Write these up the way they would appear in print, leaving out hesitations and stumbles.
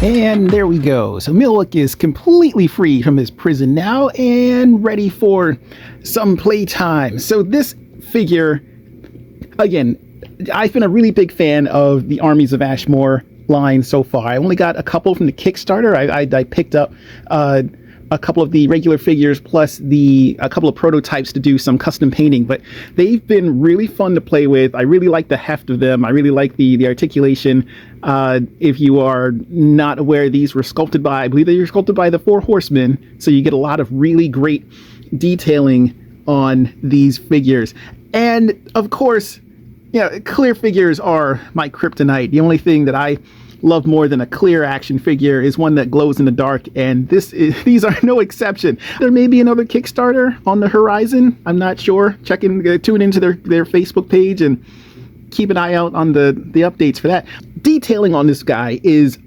And there we go. So Milwick is completely free from his prison now and ready for some playtime. So this figure, again, I've been a really big fan of the Armies of Ashmore line so far. I only got a couple from the Kickstarter. I picked up a couple of the regular figures plus a couple of prototypes to do some custom painting, but they've been really fun to play with. I really like the heft of them. I really like the articulation. If you are not aware, these were sculpted by, I believe they were sculpted by the Four Horsemen, so you get a lot of really great detailing on these figures. And of course, clear figures are my kryptonite. The only thing that I love more than a clear action figure is one that glows in the dark, and these are no exception. There may be another Kickstarter on the horizon. I'm not sure. Tune into their Facebook page and keep an eye out on the updates for that. Detailing on this guy is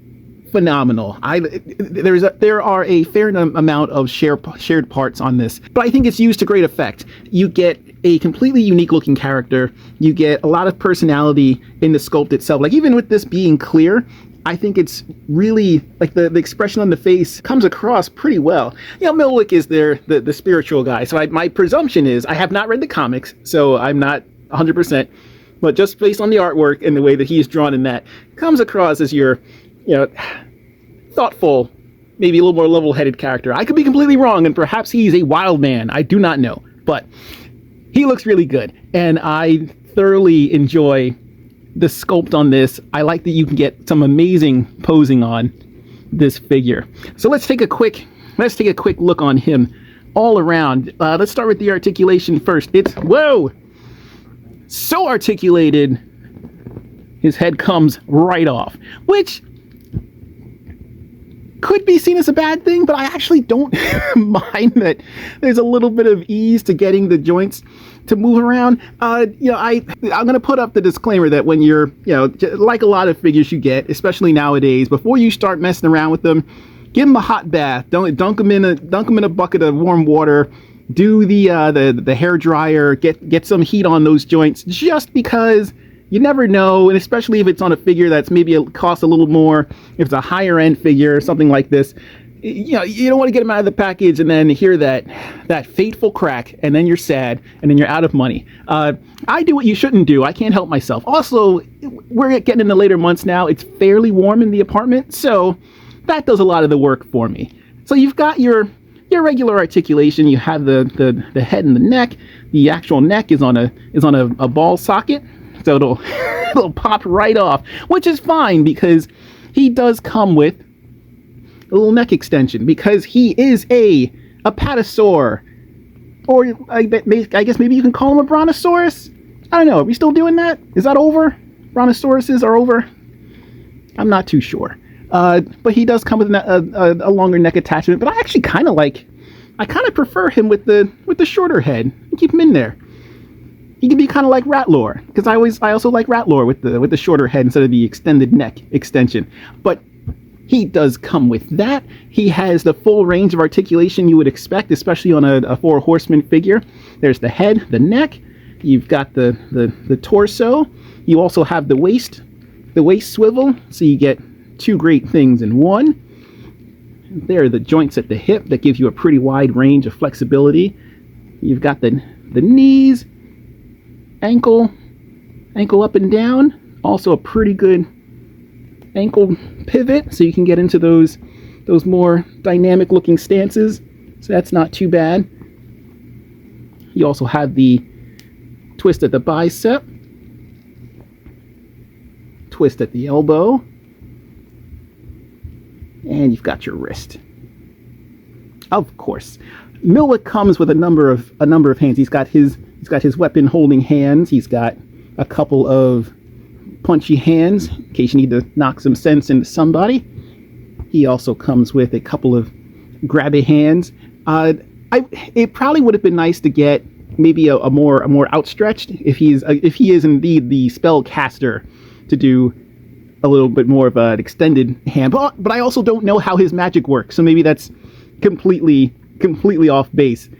phenomenal. There are a fair amount of shared parts on this, but I think it's used to great effect. You get a completely unique looking character. You get a lot of personality in the sculpt itself. Like, even with this being clear, I think it's really, like, the expression on the face comes across pretty well. Milwick is the spiritual guy, so my presumption is, I have not read the comics, so I'm not 100%, but just based on the artwork and the way that he's drawn in that, comes across as your thoughtful, maybe a little more level-headed character. I could be completely wrong, and perhaps he's a wild man. I do not know, but he looks really good, and I thoroughly enjoy the sculpt on this. I like that you can get some amazing posing on this figure. So let's take a quick look on him all around. Let's start with the articulation first. It's, whoa, so articulated. His head comes right off, which could be seen as a bad thing, but I actually don't mind that there's a little bit of ease to getting the joints to move around. I'm going to put up the disclaimer that when you're, like a lot of figures you get, especially nowadays, before you start messing around with them, give them a hot bath. Don't dunk them in a bucket of warm water. Do the hair dryer. Get some heat on those joints, just because you never know, and especially if it's on a figure that's maybe costs a little more, if it's a higher end figure or something like this, you don't want to get them out of the package and then hear that fateful crack, and then you're sad, and then you're out of money. I do what you shouldn't do. I can't help myself. Also, we're getting in the later months now. It's fairly warm in the apartment, so that does a lot of the work for me. So you've got your regular articulation. You have the head and the neck. The actual neck is on a ball socket. So it'll pop right off, which is fine because he does come with a little neck extension, because he is a patasaur, or I guess maybe you can call him a brontosaurus. I don't know. Are we still doing that? Is that over? Brontosauruses are over? I'm not too sure. But he does come with a longer neck attachment. But I actually kind of prefer him with the shorter head. Keep him in there. He can be kind of like Ratlore, because I also like Ratlore with the shorter head instead of the extended neck extension. But he does come with that. He has the full range of articulation you would expect, especially on a Four Horsemen figure. There's the head, the neck. You've got the torso. You also have the waist swivel, so you get two great things in one. There are the joints at the hip that give you a pretty wide range of flexibility. You've got the knees, ankle up and down, also a pretty good ankle pivot, so you can get into those more dynamic looking stances, so that's not too bad. You also have the twist at the bicep, twist at the elbow, and you've got your wrist. Of course, Milwick comes with a number of hands. He's got his weapon holding hands. He's got a couple of punchy hands in case you need to knock some sense into somebody. He also comes with a couple of grabby hands. It probably would have been nice to get maybe a more outstretched, if he is indeed the spell caster, to do a little bit more of an extended hand. But I also don't know how his magic works, so maybe that's completely off base.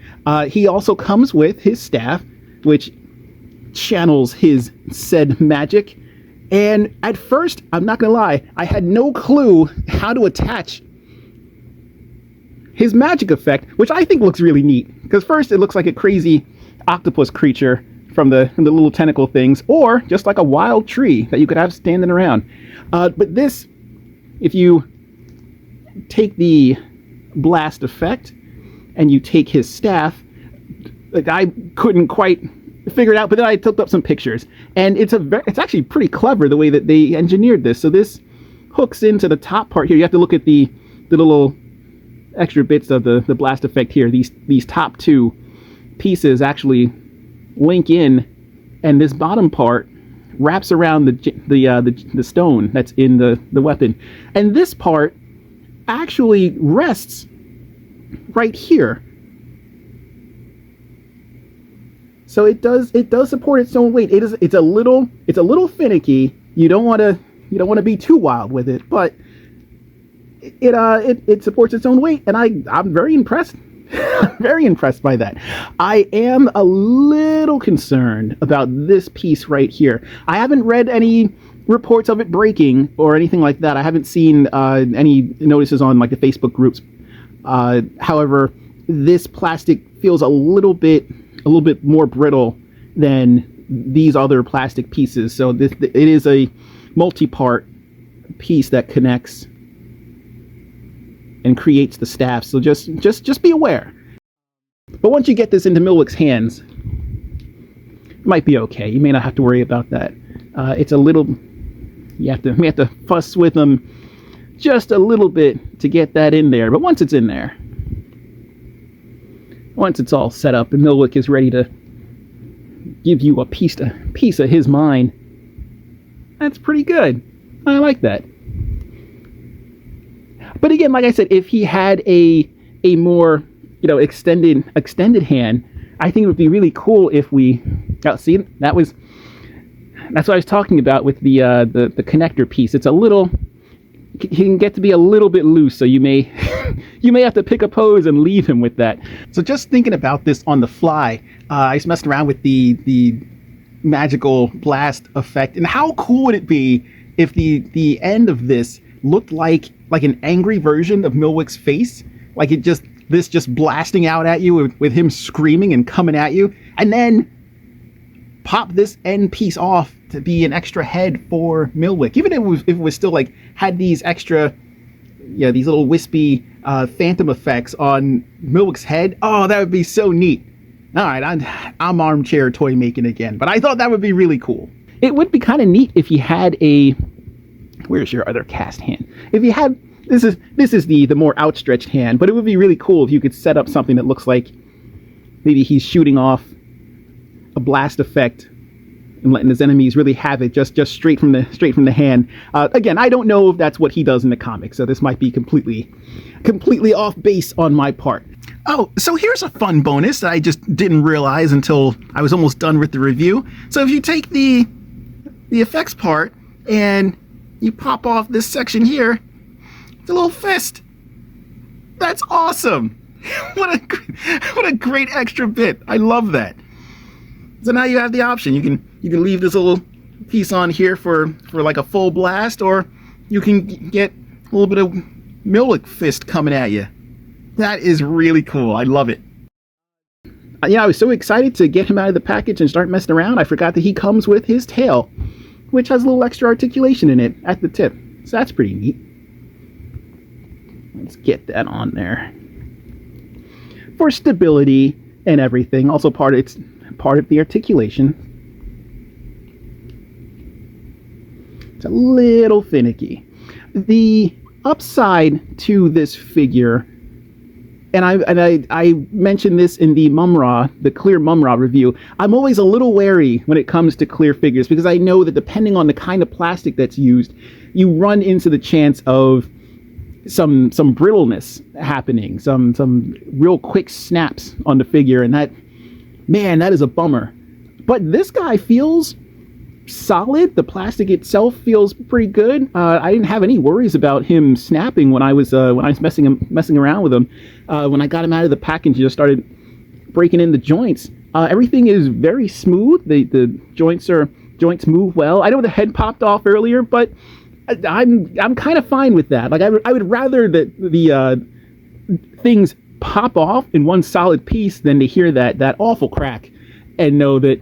He also comes with his staff, which channels his said magic, And at first, I'm not gonna lie, I had no clue how to attach his magic effect, which I think looks really neat. Because first, it looks like a crazy octopus creature from the little tentacle things, or just like a wild tree that you could have standing around. But this, if you take the blast effect and you take his staff, like, I couldn't quite figure it out, but then I took up some pictures, and it's actually pretty clever the way that they engineered this. So this hooks into the top part here. You have to look at the little extra bits of the blast effect here. These top two pieces actually link in, and this bottom part wraps around the stone that's in the weapon, and this part actually rests right here. So it does support its own weight. It's a little finicky. You don't want to be too wild with it, but it supports its own weight, and I'm very impressed. Very impressed by that. I am a little concerned about this piece right here. I haven't read any reports of it breaking or anything like that. I haven't seen any notices on like the Facebook groups. However, this plastic feels a little bit more brittle than these other plastic pieces. So it is a multi-part piece that connects and creates the staff. So just be aware. But once you get this into Milwick's hands, it might be okay. You may not have to worry about that. It's a little, we have to fuss with them just a little bit to get that in there. But once it's in there, once it's all set up and Milwick is ready to give you a piece of his mind, that's pretty good. I like that. But again, like I said, if he had a more, extended hand, I think it would be really cool if we, see, that's what I was talking about with the connector piece. It's he can get to be a little bit loose, so you may have to pick a pose and leave him with that. So just thinking about this on the fly, I just messed around with the magical blast effect, and how cool would it be if the end of this looked like an angry version of Milwick's face, like this just blasting out at you with him screaming and coming at you, and then pop this end piece off to be an extra head for Milwick. Even if it was still like had these extra, these little wispy phantom effects on Milwick's head. Oh, that would be so neat. All right, I'm armchair toy making again, but I thought that would be really cool. It would be kind of neat if you had where's your other cast hand? If you had, this is the more outstretched hand, but it would be really cool if you could set up something that looks like maybe he's shooting off a blast effect and letting his enemies really have it just straight from the hand. Again, I don't know if that's what he does in the comics, so this might be completely off base on my part. Oh, so here's a fun bonus that I just didn't realize until I was almost done with the review. So if you take the effects part and you pop off this section here, it's a little fist. That's awesome. What a great extra bit. I love that. So now you have the option. You can leave this little piece on here for like a full blast, or you can get a little bit of Milwick fist coming at you. That is really cool. I love it. I was so excited to get him out of the package and start messing around. I forgot that he comes with his tail, which has a little extra articulation in it at the tip. So that's pretty neat. Let's get that on there for stability and everything. Also part of the articulation. It's a little finicky. The upside to this figure, and I mentioned this in the clear Mumra review, I'm always a little wary when it comes to clear figures, because I know that depending on the kind of plastic that's used, you run into the chance of some brittleness happening, some real quick snaps on the figure, and that is a bummer. But this guy feels solid. The plastic itself feels pretty good. I didn't have any worries about him snapping when I was messing around with him. When I got him out of the package and just started breaking in the joints, everything is very smooth. The joints are joints move well. I know the head popped off earlier, but I'm kind of fine with that. Like, I would rather that the things pop off in one solid piece than to hear that awful crack and know that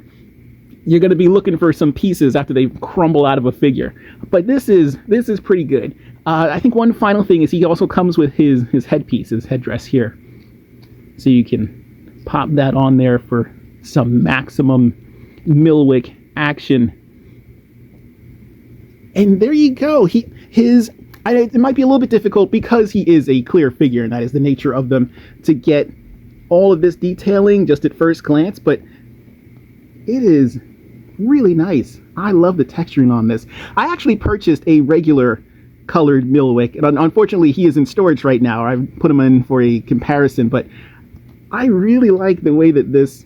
you're going to be looking for some pieces after they crumble out of a figure. But this is pretty good. I think one final thing is he also comes with his headpiece, his headdress here. So you can pop that on there for some maximum Milwick action. And there you go. It might be a little bit difficult because he is a clear figure, and that is the nature of them, to get all of this detailing just at first glance, but it is really nice. I love the texturing on this. I actually purchased a regular colored Milwick, and unfortunately he is in storage right now. I put him in for a comparison, but I really like the way that this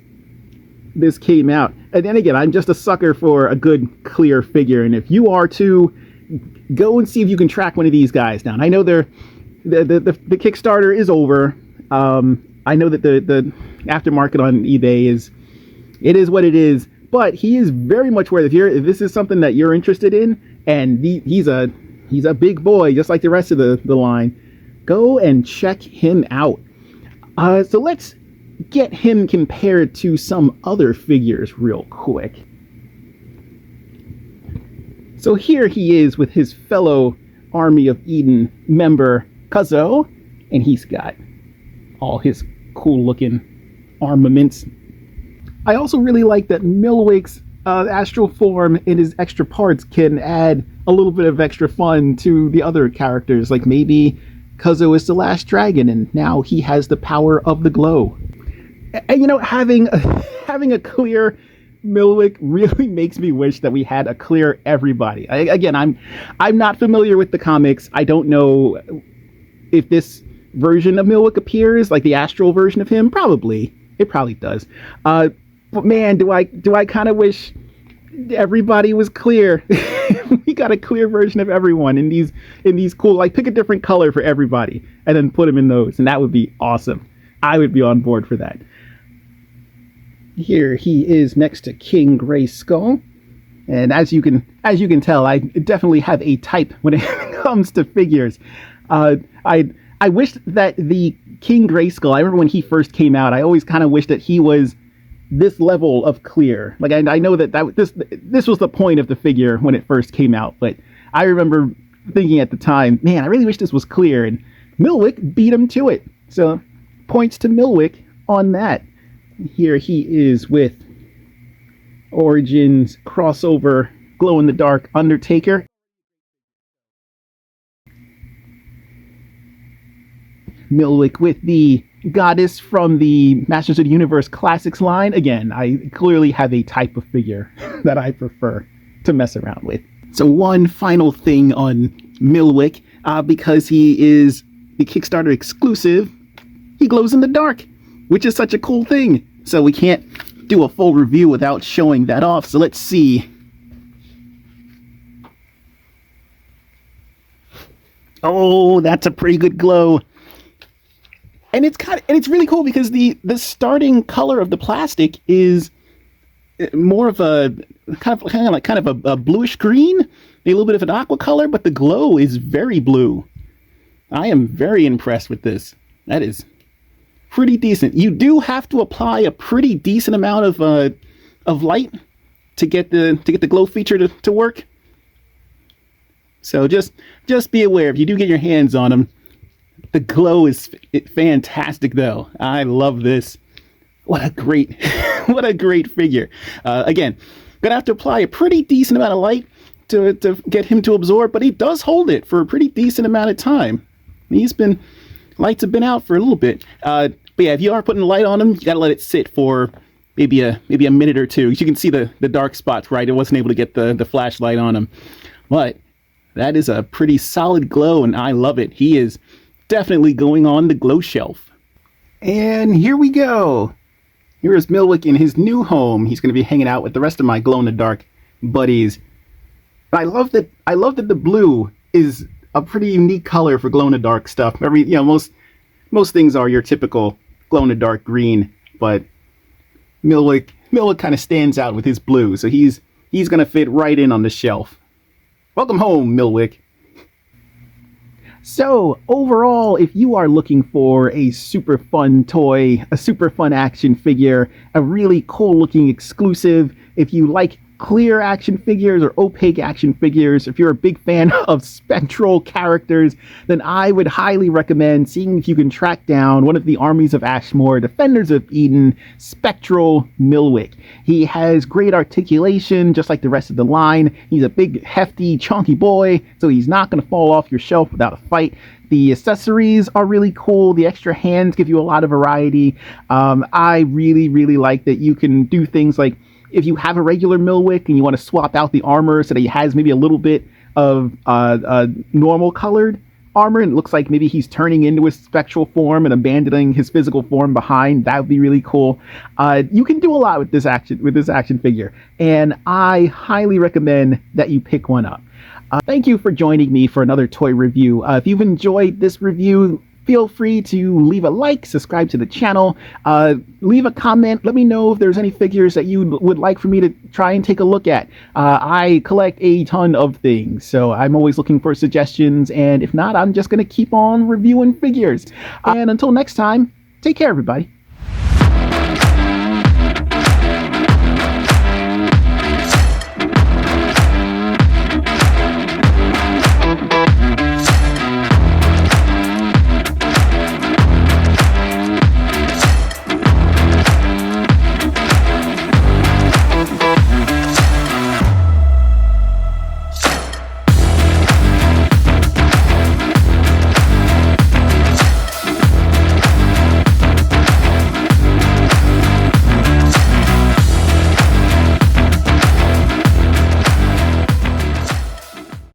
came out. And then again, I'm just a sucker for a good clear figure, and if you are too, go and see if you can track one of these guys down. I know the Kickstarter is over. I know that the aftermarket on eBay is what it is, but he is very much worth it. If this is something that you're interested in, and he's a big boy just like the rest of the line, go and check him out. So let's get him compared to some other figures real quick. So here he is with his fellow Army of Eden member, Cuzzo, and he's got all his cool-looking armaments. I also really like that Milwick's astral form and his extra parts can add a little bit of extra fun to the other characters. Like maybe Cuzzo is the last dragon, and now he has the power of the glow. And you know, having a clear Milwick really makes me wish that we had a clear everybody. Again, I'm not familiar with the comics. I don't know if this version of Milwick appears, like the astral version of him. It probably does. But man, do I kind of wish everybody was clear. We got a clear version of everyone in these cool, like, pick a different color for everybody and then put them in those, and that would be awesome. I would be on board for that. Here he is next to King Grayskull, and as you can tell, I definitely have a type when it comes to figures. I wish that the King Grayskull, I remember when he first came out, I always kind of wished that he was this level of clear. Like, I know that this was the point of the figure when it first came out, but I remember thinking at the time, man, I really wish this was clear, and Milwick beat him to it. So points to Milwick on that. Here he is with Origins crossover glow-in-the-dark Undertaker. Milwick with the goddess from the Masters of the Universe Classics line. Again, I clearly have a type of figure that I prefer to mess around with. So one final thing on Milwick, because he is the Kickstarter exclusive, he glows in the dark, which is such a cool thing. So we can't do a full review without showing that off. So let's see. Oh, that's a pretty good glow. And it's really cool because the starting color of the plastic is more of a kind of a bluish green, a little bit of an aqua color, but the glow is very blue. I am very impressed with this. That is pretty decent. You do have to apply a pretty decent amount of light to get the glow feature to work. So just be aware if you do get your hands on them. The glow is fantastic, though. I love this. What a great figure. Again, gonna have to apply a pretty decent amount of light to get him to absorb, but he does hold it for a pretty decent amount of time. Lights have been out for a little bit. But yeah, if you are putting light on him, you gotta let it sit for maybe a minute or two. You can see the dark spots, right? I wasn't able to get the flashlight on him, but that is a pretty solid glow, and I love it. He is definitely going on the glow shelf. And here we go. Here is Milwick in his new home. He's going to be hanging out with the rest of my glow-in-the-dark buddies. But I love that the blue is a pretty unique color for glow-in-the-dark stuff. Most things are your typical glow-in-the-dark green, but Milwick kind of stands out with his blue. So he's he's going to fit right in on the shelf. Welcome home, Milwick. So, overall, if you are looking for a super fun toy, a super fun action figure, a really cool looking exclusive, if you like clear action figures or opaque action figures, if you're a big fan of spectral characters, then I would highly recommend seeing if you can track down one of the Armies of Ashmore, Defenders of Eden, Spectral Milwick. He has great articulation, just like the rest of the line. He's a big, hefty, chunky boy, so he's not going to fall off your shelf without a fight. The accessories are really cool. The extra hands give you a lot of variety. I really, really like that you can do things like, if you have a regular Milwick and you want to swap out the armor so that he has maybe a little bit of normal colored armor, and it looks like maybe he's turning into his spectral form and abandoning his physical form behind, that would be really cool. You can do a lot with this action figure, and I highly recommend that you pick one up. Thank you for joining me for another toy review. If you've enjoyed this review, feel free to leave a like, subscribe to the channel, leave a comment. Let me know if there's any figures that you would like for me to try and take a look at. I collect a ton of things, so I'm always looking for suggestions, and if not, I'm just going to keep on reviewing figures. And until next time, take care, everybody.